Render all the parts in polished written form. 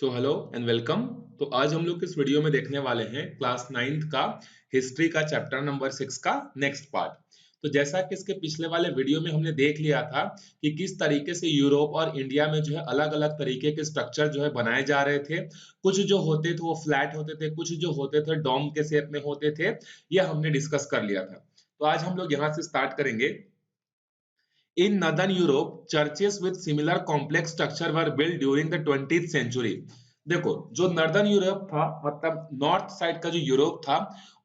So hello and welcome. तो आज हम लोग इस वीडियो में देखने वाले हैं क्लास 9th का हिस्ट्री का चैप्टर नंबर 6 का नेक्स्ट पार्ट। तो जैसा कि इसके पिछले वाले वीडियो में हमने देख लिया था कि किस तरीके से यूरोप और इंडिया में जो है अलग अलग तरीके के स्ट्रक्चर जो है बनाए जा रहे थे। कुछ जो होते थे वो फ्लैट होते थे, कुछ जो होते थे डोम के शेप में होते थे। ये हमने डिस्कस कर लिया था। तो आज हम लोग यहाँ से स्टार्ट करेंगे। In northern Europe, churches with similar complex structure were built during the 20th century. देखो, जो नॉर्दर्न यूरोप था, मतलब नॉर्थ साइड का जो यूरोप था,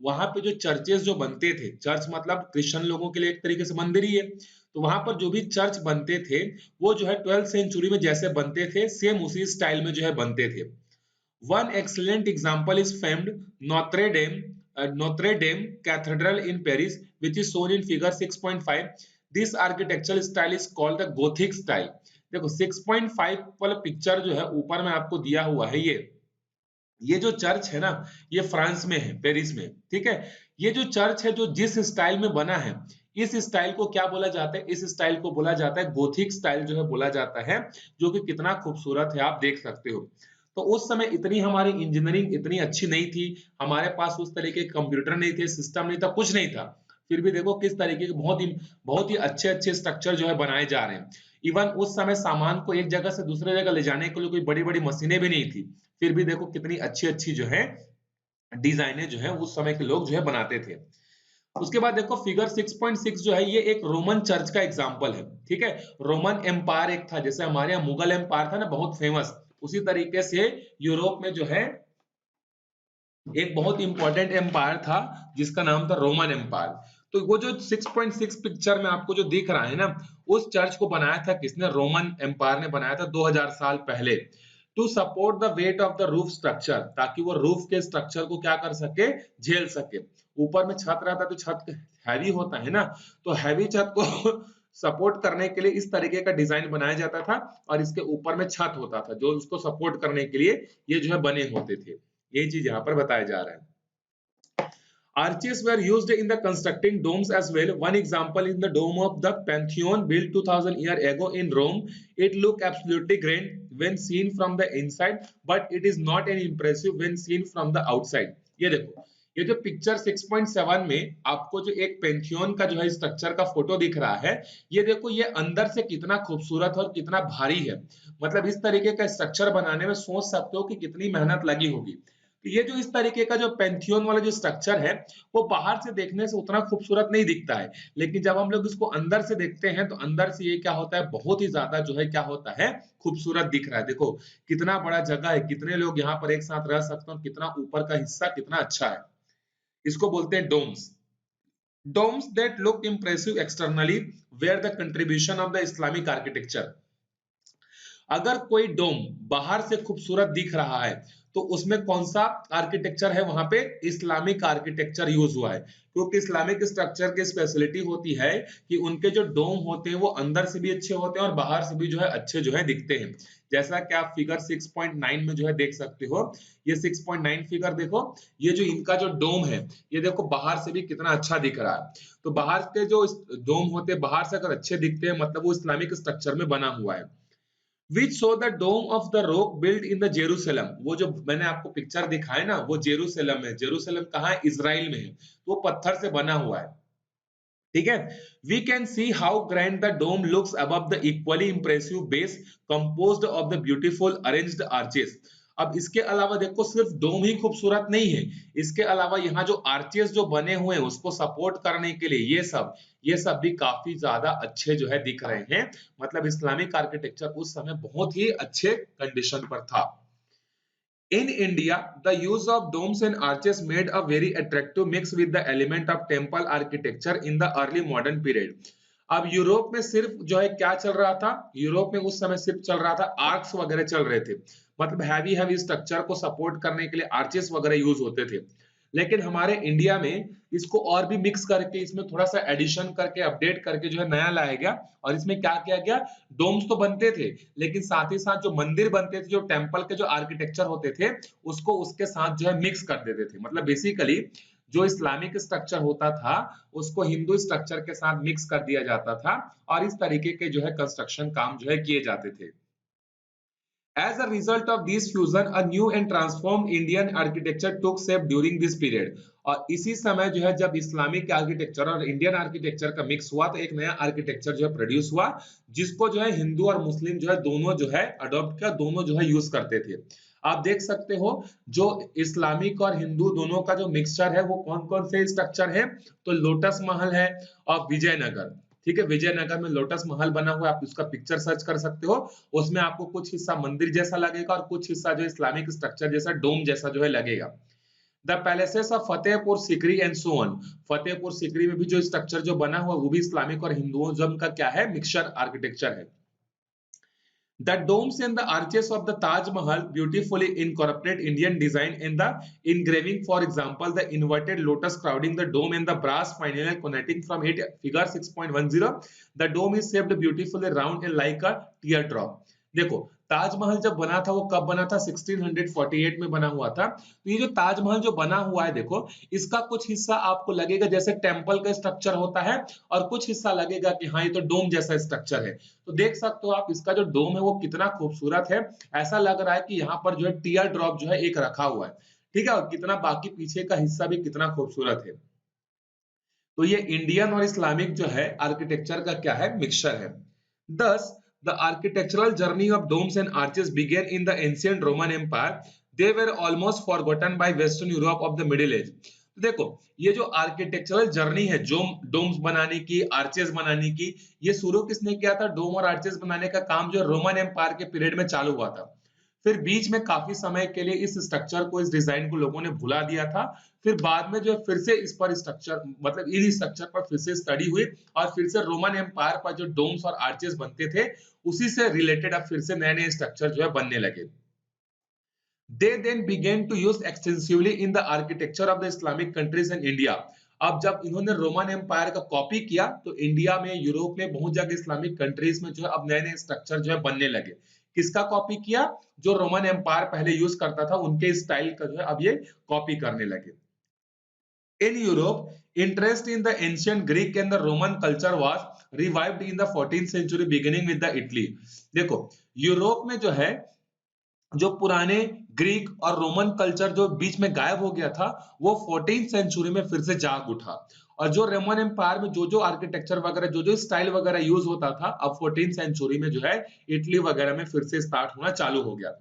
वहां पे जो चर्चेस जो बनते थे, चर्च मतलब क्रिश्चियन लोगों के लिए एक तरीके से मंदिर ही है। तो वहां पर जो भी चर्च बनते थे, वो जो है 12th सेंचुरी में जैसे बनते थे, सेम उसी स्टाइल में जो है बनते थे। One excellent example is famed Notre Dame Cathedral in Paris, which is shown in figure 6.5. This architectural style is called the Gothic style. देखो 6.5 वाला पिक्चर जो है ऊपर में आपको दिया हुआ है, ये जो चर्च है ना, ये फ्रांस में है, पेरिस में। ठीक है, ये जो चर्च है जो जिस स्टाइल में बना है, इस स्टाइल को क्या बोला जाता है? इस स्टाइल को बोला जाता है गोथिक स्टाइल जो है बोला जाता है, जो कि कितना खूबसूरत है आप देख सकते हो। तो उस समय इतनी हमारी इंजीनियरिंग इतनी अच्छी नहीं थी, हमारे पास उस तरीके के कंप्यूटर नहीं थे, सिस्टम नहीं था, कुछ नहीं था। फिर भी देखो किस तरीके के बहुत ही अच्छे अच्छे स्ट्रक्चर जो है बनाए जा रहे हैं। इवन उस समय सामान को एक जगह से दूसरे जगह ले जाने के लिए कोई बड़ी बड़ी मशीनें भी नहीं थी। फिर भी देखो कितनी अच्छी अच्छी जो है डिजाइनें जो है उस समय के लोग जो है बनाते थे। उसके बाद देखो फिगर 6.6 जो है ये एक रोमन चर्च का एग्जांपल है। ठीक है, रोमन एम्पायर एक था, जैसे हमारे यहाँ मुगल एम्पायर था ना बहुत फेमस, उसी तरीके से यूरोप में जो है एक बहुत इंपॉर्टेंट एम्पायर था जिसका नाम था रोमन एम्पायर। तो वो जो 6.6 पिक्चर में आपको जो दिख रहा है ना, उस चर्च को बनाया था किसने? रोमन एम्पायर ने बनाया था 2000 साल पहले, to support the weight of the roof structure, ताकि वो रूफ के स्ट्रक्चर को क्या कर सके? झेल सके। ऊपर में छत रहता है तो छत हैवी होता है ना, तो हैवी छत को सपोर्ट करने के लिए इस तरीके का डिजाइन बनाया जाता था, और इसके ऊपर में छत होता था जो उसको सपोर्ट करने के लिए ये जो है बने होते थे। ये चीज यहाँ पर बताया जा रहा है। Arches were used in the constructing domes as well. One example is the dome of the Pantheon, built 2000 years ago in Rome. It looked absolutely grand when seen from the inside, but it is not an impressive when seen from the outside. ये देखो, ये जो picture 6.7 में आपको जो एक pantheon का जो है स्ट्रक्चर का फोटो दिख रहा है, ये देखो ये अंदर से कितना खूबसूरत और कितना भारी है। मतलब इस तरीके का स्ट्रक्चर बनाने में सोच सकते हो कि कितनी मेहनत लगी होगी। तो ये जो इस तरीके का जो पेंथियन वाला जो स्ट्रक्चर है, वो बाहर से देखने से उतना खूबसूरत नहीं दिखता है, लेकिन जब हम लोग इसको अंदर से देखते हैं तो अंदर से ये क्या होता है, बहुत ही ज्यादा जो है क्या होता है, खूबसूरत दिख रहा है। देखो कितना बड़ा जगह है, कितने लोग यहाँ पर एक साथ रह सकते हैं, कितना ऊपर का हिस्सा कितना अच्छा है। इसको बोलते हैं Doms. Domes that look impressive externally were the contribution of the Islamic architecture. अगर कोई डोम बाहर से खूबसूरत दिख रहा है तो उसमें कौन सा आर्किटेक्चर है? वहां पे इस्लामिक आर्किटेक्चर यूज हुआ है, क्योंकि इस्लामिक स्ट्रक्चर की स्पेशलिटी होती है कि उनके जो डोम होते हैं वो अंदर से भी अच्छे होते हैं और बाहर से भी जो है अच्छे जो है दिखते हैं। जैसा कि आप फिगर 6.9 में जो है देख सकते हो, ये 6.9 फिगर देखो, ये जो इनका जो डोम है, ये देखो बाहर से भी कितना अच्छा दिख रहा है। तो बाहर के जो डोम होते हैं बाहर से अगर अच्छे दिखते हैं, मतलब वो इस्लामिक स्ट्रक्चर में बना हुआ है। which saw the dome of the rock built in the Jerusalem। वो जो मैंने आपको पिक्चर दिखाया ना, वो जेरूशलम है। जेरूशलम कहाँ है? इजराइल में है। वो पत्थर से बना हुआ है। ठीक है, we can see how grand the dome looks above the equally impressive base composed of the beautiful arranged arches। अब इसके अलावा देखो सिर्फ डोम ही खूबसूरत नहीं है, इसके अलावा यहाँ जो आर्चेस जो बने हुए हैं उसको सपोर्ट करने के लिए ये सब भी काफी ज्यादा अच्छे जो है दिख रहे हैं। मतलब इस्लामिक आर्किटेक्चर उस समय बहुत ही अच्छे कंडीशन पर था। In India, the use of domes and arches made a very attractive mix with the element of temple architecture in the early modern period। अब यूरोप में सिर्फ जो है क्या चल रहा था? यूरोप में उस समय सिर्फ चल रहा था आर्क्स वगैरह चल रहे थे, मतलब हैवी हैवी स्ट्रक्चर को सपोर्ट करने के लिए आर्चेस वगैरह यूज होते थे। लेकिन हमारे इंडिया में इसको और भी मिक्स करके इसमें थोड़ा सा एडिशन करके अपडेट करके जो है नया लाया गया, और इसमें क्या किया गया? डोम्स तो बनते थे, लेकिन साथ ही साथ जो मंदिर बनते थे, जो टेम्पल के जो आर्किटेक्चर होते थे, उसको उसके साथ जो है मिक्स कर देते थे। मतलब बेसिकली जो इस्लामिक स्ट्रक्चर होता था उसको हिंदू स्ट्रक्चर के साथ मिक्स कर दिया जाता था, और इस तरीके के जो है कंस्ट्रक्शन काम जो है किए जाते थे। As a result of this fusion, a new and transformed Indian architecture took shape during this period. और इसी समय जो है जब इस्लामिक आर्किटेक्चर और इंडियन आर्किटेक्चर का मिक्स हुआ तो एक नया आर्किटेक्चर जो है प्रोड्यूस हुआ, जिसको जो है हिंदू और मुस्लिम जो है दोनों जो है अडॉप्ट किया, दोनों जो है यूज करते थे। आप देख सकते हो जो इस्लामिक और हिंदू दोनों का जो मिक्सचर है वो कौन कौन से स्ट्रक्चर है, तो लोटस महल है और विजयनगर। ठीक है, विजयनगर में लोटस महल बना हुआ है, आप उसका पिक्चर सर्च कर सकते हो। उसमें आपको कुछ हिस्सा मंदिर जैसा लगेगा और कुछ हिस्सा जो इस्लामिक स्ट्रक्चर जैसा डोम जैसा जो है लगेगा। The palaces of Fatehpur Sikri and so on. Fatehpur Sikri में भी जो स्ट्रक्चर जो बना हुआ वो भी इस्लामिक और हिंदुइज्म का क्या है, मिक्सचर आर्किटेक्चर है। The domes and the arches of the Taj Mahal beautifully incorporate Indian design in the engraving. For example, the inverted lotus crowding the dome and the brass finial connecting from it, figure 6.10. The dome is shaped beautifully round and like a teardrop. देखो ताजमहल जब बना था वो कब बना था, 1648 में बना हुआ था। तो ये जो ताजमहल जो बना हुआ है देखो, इसका कुछ हिस्सा आपको लगेगा जैसे टेम्पल का स्ट्रक्चर होता है और कुछ हिस्सा लगेगा कि हाँ ये तो डोम जैसा स्ट्रक्चर है। तो देख सकते हो आप इसका जो डोम है वो कितना खूबसूरत है। ऐसा लग रहा है कि यहाँ पर जो है टीयर ड्रॉप जो है एक रखा हुआ है। ठीक है, और कितना बाकी पीछे का हिस्सा भी कितना खूबसूरत है। तो ये इंडियन और इस्लामिक जो है आर्किटेक्चर का क्या है, मिक्सचर है। Thus, the architectural journey of domes and arches began in the ancient Roman Empire. They were almost forgotten by Western Europe of the Middle Age. तो देखो ये जो आर्किटेक्चरल जर्नी है जो डोम्स बनाने की, आर्चेस बनाने की, ये शुरू किसने किया था, डोम और आर्चेस बनाने का काम जो रोमन एम्पायर के पीरियड में चालू हुआ था। फिर बीच में काफी समय के लिए इस स्ट्रक्चर को, इस डिजाइन को लोगों ने भुला दिया था। फिर बाद में जो फिर से इस पर स्ट्रक्चर मतलब इन स्ट्रक्चर पर फिर से स्टडी हुई और फिर से रोमन एम्पायर पर जो डोम्स और आर्चेस बनते थे उसी से रिलेटेड अब फिर से नए नए स्ट्रक्चर जो है बनने लगे। They then began to use extensively in the architecture of the Islamic countries and India. अब जब इन्होंने रोमन एम्पायर का कॉपी किया तो इंडिया में, यूरोप में, बहुत जगह इस्लामिक कंट्रीज में जो है अब नए नए स्ट्रक्चर जो है बनने लगे। किसका कॉपी किया, जो रोमन एम्पायर पहले यूज करता था उनके स्टाइल का जो है अब ये कॉपी करने लगे। In Europe, interest in the ancient Greek and the Roman culture was revived in the 14th century beginning with the Italy. देखो यूरोप में जो है जो पुराने ग्रीक और रोमन कल्चर जो बीच में गायब हो गया था वो 14th सेंचुरी में फिर से जाग उठा। और जो रोमन एम्पायर में जो जो आर्किटेक्चर वगैरह जो जो स्टाइल वगैरह यूज होता था अब 14th सेंचुरी में जो है इटली वगैरह में फिर से स्टार्ट होना चालू हो गया।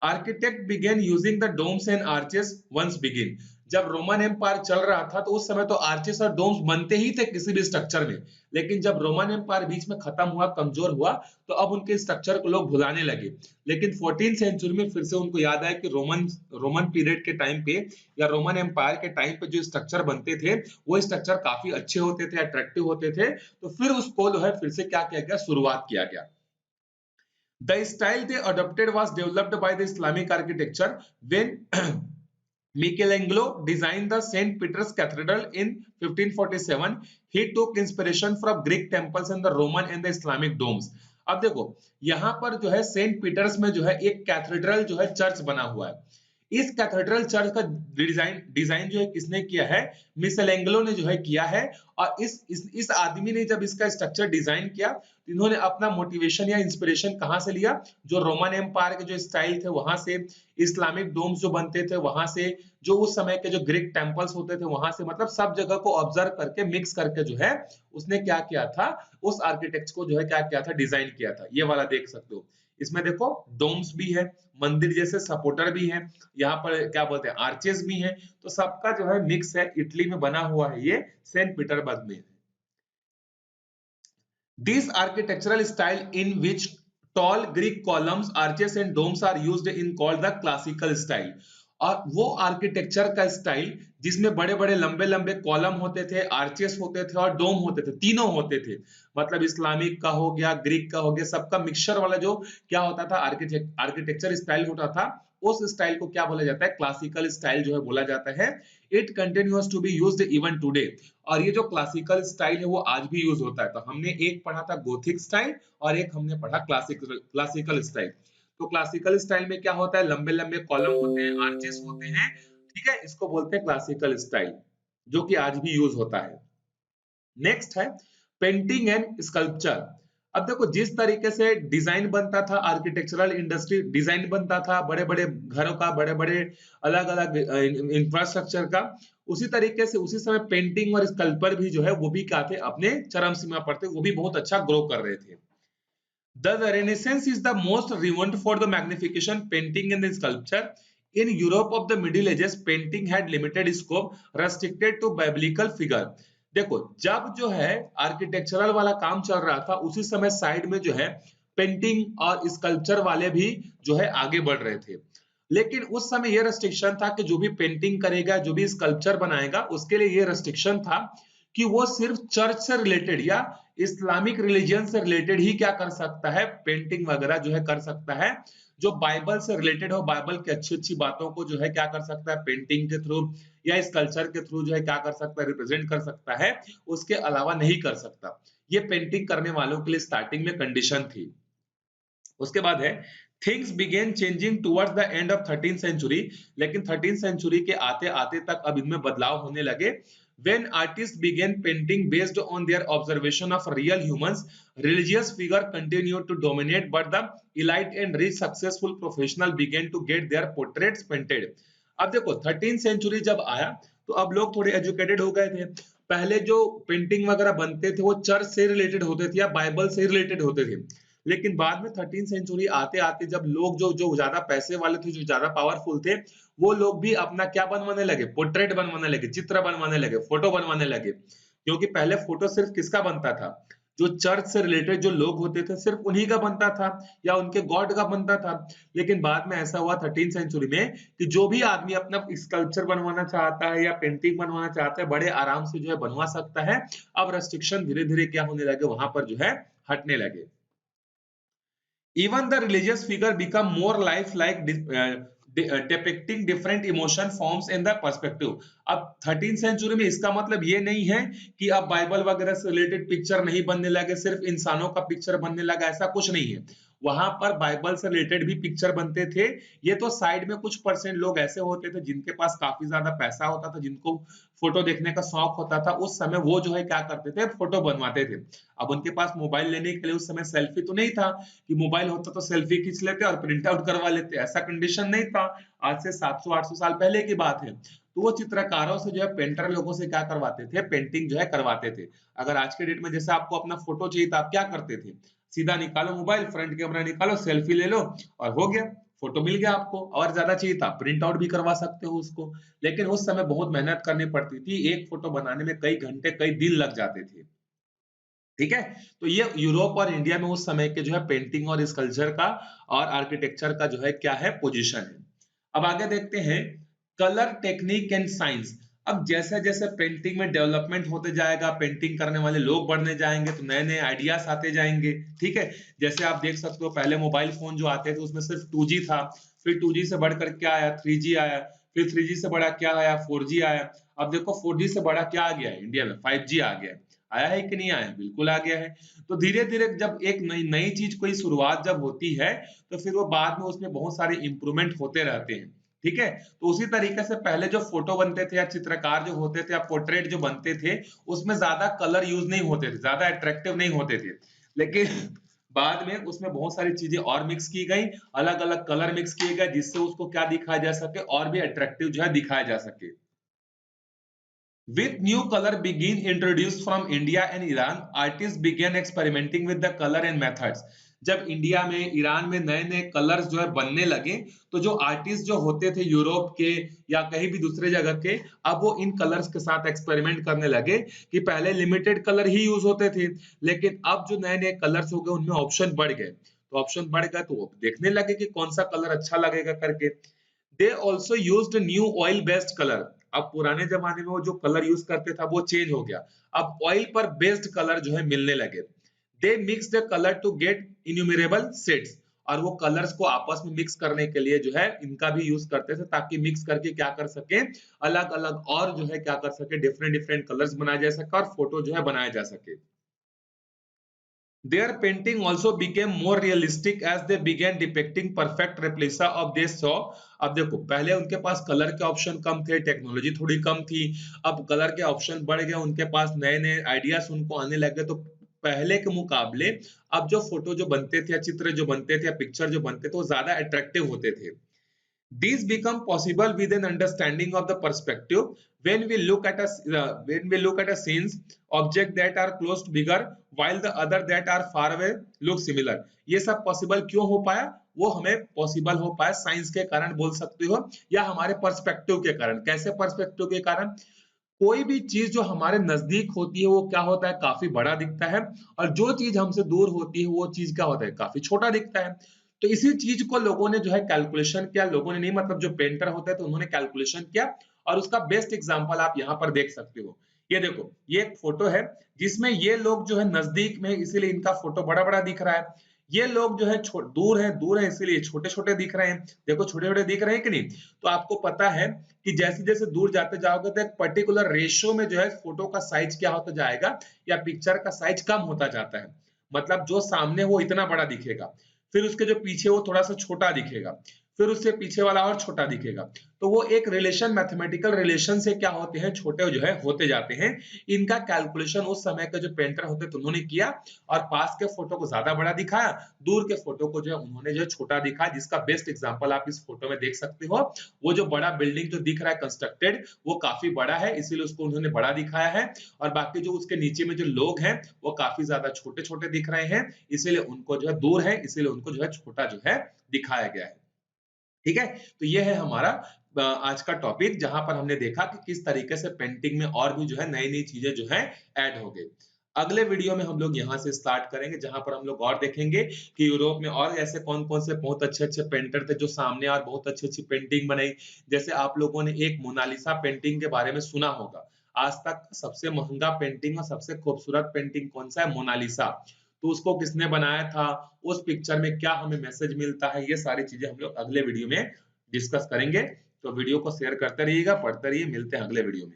Architect began using the domes and arches once begin. जब रोमन एम्पायर चल रहा था तो उस समय तो आर्चेस और डोम्स बनते ही थे किसी भी स्ट्रक्चर में, लेकिन जब रोमन एम्पायर बीच में खत्म हुआ, कमजोर हुआ, तो अब उनके स्ट्रक्चर को लोग भुलाने लगे। लेकिन 14th सेंचुरी में फिर से उनको याद आया कि रोमन रोमन पीरियड के टाइम पे या रोमन एम्पायर के टाइम पे जो स्ट्रक्चर बनते थे वो स्ट्रक्चर काफी अच्छे होते थे, अट्रैक्टिव होते थे। तो फिर उसको जो है फिर से क्या किया गया, शुरुआत किया गया। The style they adopted was developed by the Islamic architecture when Michelangelo designed the St. Peter's Cathedral in 1547. He took inspiration from Greek temples and the Roman and the Islamic domes. अब देखो यहाँ पर जो है Saint Peters में जो है एक कैथेड्रल जो है चर्च बना हुआ है। इस कैथेड्रल चर्च का डिजाइन जो है किसने किया है, मिशेलेंगेलो ने जो है किया है। और इस आदमी ने जब इसका स्ट्रक्चर डिजाइन किया तो इन्होंने अपना मोटिवेशन या इंस्पिरेशन कहां से लिया, जो रोमन एम्पायर के जो स्टाइल थे वहां से, इस्लामिक डोम्स जो बनते थे वहां से, जो उस समय के जो ग्रीक टेम्पल्स होते थे वहां से, मतलब सब जगह को ऑब्जर्व करके मिक्स करके जो है उसने क्या किया था, उस आर्किटेक्ट को जो है क्या किया था, डिजाइन किया था। ये वाला देख सकते हो, इसमें देखो डोम्स भी है, मंदिर जैसे सपोर्टर भी है, यहाँ पर क्या बोलते हैं आर्चेस भी हैं। तो सबका जो है मिक्स है, इटली में बना हुआ है ये, सेंट पीटर्सबर्ग में। This architectural style in which tall Greek columns, arches and domes are used in called the classical style. और वो आर्किटेक्चर का स्टाइल जिसमें बड़े बड़े लंबे लंबे कॉलम होते थे, आर्चेस होते थे और डोम होते थे, तीनों होते थे, मतलब इस्लामिक का हो गया, ग्रीक का हो गया, सबका मिक्सचर वाला जो क्या होता था आर्किटेक्चर स्टाइल होता था, उस स्टाइल को क्या बोला जाता है, क्लासिकल स्टाइल जो है बोला जाता है। It continuous to be used even today. और ये जो क्लासिकल स्टाइल है वो आज भी यूज होता है। तो हमने एक पढ़ा था गोथिक स्टाइल और एक हमने पढ़ा क्लासिकल स्टाइल। तो क्लासिकल स्टाइल में क्या होता है, लंबे लंबे कॉलम होते हैं, आर्चेस होते हैं, ठीक है, इसको बोलते हैं क्लासिकल स्टाइल, जो कि आज भी यूज होता है। नेक्स्ट है पेंटिंग एंड स्कल्पचर। अब देखो जिस तरीके से डिजाइन बनता था, आर्किटेक्चरल इंडस्ट्री डिजाइन बनता था बड़े बड़े घरों का, बड़े बड़े अलग अलग इंफ्रास्ट्रक्चर का, उसी तरीके से उसी समय पेंटिंग और स्कल्पचर भी जो है वो भी क्या थे, अपने चरम सीमा पर थे, वो भी बहुत अच्छा ग्रो कर रहे थे। The Renaissance is the most renowned for the magnification painting and sculpture. In Europe of the Middle Ages, painting had limited scope, restricted to biblical figure. देखो जब जो है आर्किटेक्चरल वाला काम चल रहा था, उसी समय साइड में जो है पेंटिंग और स्कल्पचर वाले भी जो है आगे बढ़ रहे थे। लेकिन उस समय यह रेस्ट्रिक्शन था कि जो भी पेंटिंग करेगा, जो भी स्कल्पचर बनाएगा, उसके लिए यह रेस्ट्रिक्शन था कि वो सिर्फ चर्च से रिलेटेड या इस्लामिक रिलीजन से रिलेटेड ही क्या कर सकता है, पेंटिंग वगैरह जो है कर सकता है। जो बाइबल से रिलेटेड हो, बाइबल की अच्छी अच्छी बातों को जो है क्या कर सकता है, पेंटिंग के थ्रू या इस कल्चर के थ्रू जो है क्या कर सकता है, रिप्रेजेंट कर सकता है, उसके अलावा नहीं कर सकता। ये पेंटिंग करने वालों के लिए स्टार्टिंग में कंडीशन थी। उसके बाद है things began changing towards the end of 13th century, लेकिन 13th सेंचुरी के आते आते तक अब इनमें बदलाव होने लगे। When artists began painting based on their observation of real humans, religious figure continued to dominate, but the elite and rich successful professional began to get their portraits painted. अब देखो 13th सेंचुरी जब आया तो अब लोग थोड़े educated हो गए थे। पहले जो पेंटिंग वगैरह बनते थे वो चर्च से रिलेटेड होते थे या बाइबल से रिलेटेड होते थे, लेकिन बाद में 13th सेंचुरी आते आते जब लोग जो जो ज्यादा पैसे वाले थे, जो ज्यादा पावरफुल थे, वो लोग भी अपना क्या बनवाने लगे, पोर्ट्रेट बनवाने लगे, चित्र बनवाने लगे, फोटो बनवाने लगे। क्योंकि पहले फोटो सिर्फ किसका बनता था, जो चर्च से रिलेटेड जो लोग होते थे सिर्फ उन्हीं का बनता था या उनके गॉड का बनता था। लेकिन बाद में ऐसा हुआ 13th सेंचुरी में कि जो भी आदमी अपना स्कल्पचर बनवाना चाहता है या पेंटिंग बनवाना चाहता है, बड़े आराम से जो है बनवा सकता है। अब रेस्ट्रिक्शन धीरे धीरे क्या होने लगे, वहां पर जो है हटने लगे। Even the religious figure become more lifelike, depicting different emotion forms in the perspective. अब 13th सेंचुरी में इसका मतलब ये नहीं है कि अब बाइबल वगैरह से रिलेटेड पिक्चर नहीं बनने लगे, सिर्फ इंसानों का पिक्चर बनने लगा, ऐसा कुछ नहीं है। वहां पर बाइबल से रिलेटेड भी पिक्चर बनते थे। ये तो साइड में कुछ परसेंट लोग ऐसे होते थे जिनके पास काफी ज्यादा पैसा होता था, जिनको फोटो देखने का शौक होता था, उस समय वो जो है क्या करते थे, फोटो बनवाते थे। अब उनके पास मोबाइल लेने के लिए उस समय सेल्फी तो नहीं था कि मोबाइल होता तो सेल्फी खींच लेते और प्रिंट आउट करवा लेते, ऐसा कंडीशन नहीं था। आज से 700-800 साल पहले की बात है। तो वो चित्रकारों से जो है, पेंटर लोगों से क्या करवाते थे, पेंटिंग जो है करवाते थे। अगर आज के डेट में जैसे आपको अपना फोटो चाहिए तो आप क्या करते थे, सीधा निकालो मोबाइल, फ्रंट कैमरा निकालो, सेल्फी ले लो और हो गया, फोटो मिल गया आपको। और ज्यादा चाहिए था प्रिंट आउट भी करवा सकते हो उसको। लेकिन उस समय बहुत मेहनत करनी पड़ती थी, एक फोटो बनाने में कई घंटे कई दिन लग जाते थे। ठीक है, तो ये यूरोप और इंडिया में उस समय के जो है पेंटिंग और स्कल्पचर का और आर्किटेक्चर का जो है क्या है, पोजीशन है। अब आगे देखते हैं कलर टेक्निक एंड साइंस। अब जैसे जैसे पेंटिंग में डेवलपमेंट होते जाएगा, पेंटिंग करने वाले लोग बढ़ने जाएंगे, तो नए नए आइडियाज आते जाएंगे। ठीक है, जैसे आप देख सकते हो पहले मोबाइल फोन जो आते थे उसमें सिर्फ 2G था, फिर 2G से बढ़कर क्या आया, 3G आया, फिर 3G से बड़ा क्या आया, 4G आया। अब देखो 4G से बड़ा क्या आ गया है इंडिया में, 5G आ गया है। आया है कि नहीं आया, बिल्कुल आ गया है। तो धीरे धीरे जब एक नई नई चीज कोई शुरुआत जब होती है, तो फिर वो बाद में उसमें बहुत सारे इंप्रूवमेंट होते रहते हैं। ठीक है, तो उसी तरीके से पहले जो फोटो बनते थे या चित्रकार जो होते थे या पोर्ट्रेट जो बनते थे, उसमें ज्यादा कलर यूज नहीं होते थे, ज्यादा अट्रैक्टिव नहीं होते थे। लेकिन बाद में उसमें बहुत सारी चीजें और मिक्स की गई, अलग अलग कलर मिक्स किए गए, जिससे उसको क्या दिखाया जा सके, और भी अट्रैक्टिव जो है दिखाया जा सके। With new color being introduced from India and Iran, artists began experimenting with the color and methods. जब इंडिया में, ईरान में नए नए कलर्स जो है बनने लगे, तो जो आर्टिस्ट जो होते थे यूरोप के या कहीं भी दूसरे जगह के, अब वो इन कलर्स के साथ एक्सपेरिमेंट करने लगे कि पहले लिमिटेड कलर ही यूज होते थे, लेकिन अब जो नए नए कलर्स हो गए उनमें ऑप्शन बढ़ गए। तो ऑप्शन बढ़ गए तो वो देखने लगे कि कौन सा कलर अच्छा लगेगा करके। They also used new oil based colour. अब पुराने जमाने में वो जो कलर यूज करते था वो चेंज हो गया, अब ऑयल पर बेस्ड कलर जो है मिलने लगे। They mix the colour to get innumerable shades. और वो कलर्स को आपस में मिक्स करने के लिए जो है इनका भी यूज करते थे, ताकि मिक्स करके क्या कर सके, अलग अलग और जो है क्या कर सके, डिफरेंट डिफरेंट कलर्स बनाए जा सके और फोटो जो है बनाया जा सके। Their painting also became more realistic as they began depicting perfect replica of they saw. अब देखो पहले उनके पास कलर के ऑप्शन कम थे, टेक्नोलॉजी थोड़ी कम थी, अब कलर के ऑप्शन बढ़ गए, उनके पास नए नए आइडियाज उनको आने लगे, तो पहले के मुकाबले अब जो फोटो जो बनते थे या चित्र जो बनते थे या पिक्चर जो बनते थे वो ज्यादा अट्रैक्टिव होते थे। These become possible with an understanding of the perspective. When we look at a scenes, object that are close to bigger, while the other that are far away look similar. ये सब possible क्यों हो पाया? वो हमें possible हो पाया science के कारण बोल सकते हो, या हमारे पर्सपेक्टिव के कारण। कैसे पर्सपेक्टिव के कारण? कोई भी चीज जो हमारे नजदीक होती है वो क्या होता है, काफी बड़ा दिखता है, और जो चीज हमसे दूर होती है वो चीज क्या होता है, काफी छोटा दिखता है। तो इसी चीज को लोगों ने जो है कैलकुलेशन किया, लोगों ने नहीं मतलब जो पेंटर होते हैं तो उन्होंने कैलकुलेशन किया, और उसका बेस्ट एग्जांपल आप यहाँ पर देख सकते हो। ये देखो, ये एक फोटो है जिसमें ये लोग जो है नजदीक में, इसीलिए इनका फोटो बड़ा बड़ा दिख रहा है। ये लोग जो है दूर है इसीलिए छोटे छोटे दिख रहे हैं। देखो छोटे छोटे दिख रहे हैं कि नहीं? तो आपको पता है कि जैसे जैसे दूर जाते जाओगे तो एक पर्टिकुलर रेशियो में जो है फोटो का साइज क्या होता जाएगा, या पिक्चर का साइज कम होता जाता है। मतलब जो सामने वो इतना बड़ा दिखेगा, फिर उसके जो पीछे वो थोड़ा सा छोटा दिखेगा, फिर उससे पीछे वाला और छोटा दिखेगा। तो वो एक रिलेशन, मैथमेटिकल रिलेशन से क्या होते हैं, छोटे जो है होते जाते हैं। इनका कैलकुलेशन उस समय के जो पेंटर होते थे उन्होंने किया, और पास के फोटो को ज्यादा बड़ा दिखाया, दूर के फोटो को जो है उन्होंने जो छोटा दिखाया, जिसका बेस्ट एग्जांपल आप इस फोटो में देख सकते हो। वो जो बड़ा बिल्डिंग जो दिख रहा है कंस्ट्रक्टेड, वो काफी बड़ा है, इसीलिए उसको उन्होंने बड़ा दिखाया है, और बाकी जो उसके नीचे में जो लोग हैं वो काफी ज्यादा छोटे छोटे दिख रहे हैं, इसीलिए उनको जो है दूर है, इसीलिए उनको जो है छोटा जो है दिखाया गया है। ठीक है? तो ये है हमारा आज का टॉपिक, जहां पर हमने देखा कि किस तरीके से पेंटिंग में और भी जो है नई-नई चीजें जो है ऐड हो गई। अगले वीडियो में हम लोग यहाँ से स्टार्ट करेंगे, जहां पर हम लोग और देखेंगे कि यूरोप में और ऐसे कौन-कौन से बहुत अच्छे-अच्छे पेंटर थे जो सामने और बहुत अच्छी-अच्छी पेंटिंग बनाई। जैसे आप लोगों ने एक मोनालिसा पेंटिंग के बारे में सुना होगा। आज तक सबसे महंगा पेंटिंग और सबसे खूबसूरत पेंटिंग कौन-सा है? मोनालिसा। तो उसको किसने बनाया था, उस पिक्चर में क्या हमें मैसेज मिलता है, ये सारी चीजें हम लोग अगले वीडियो में डिस्कस करेंगे। तो वीडियो को शेयर करते रहिएगा, पढ़ते रहिए, मिलते हैं अगले वीडियो में।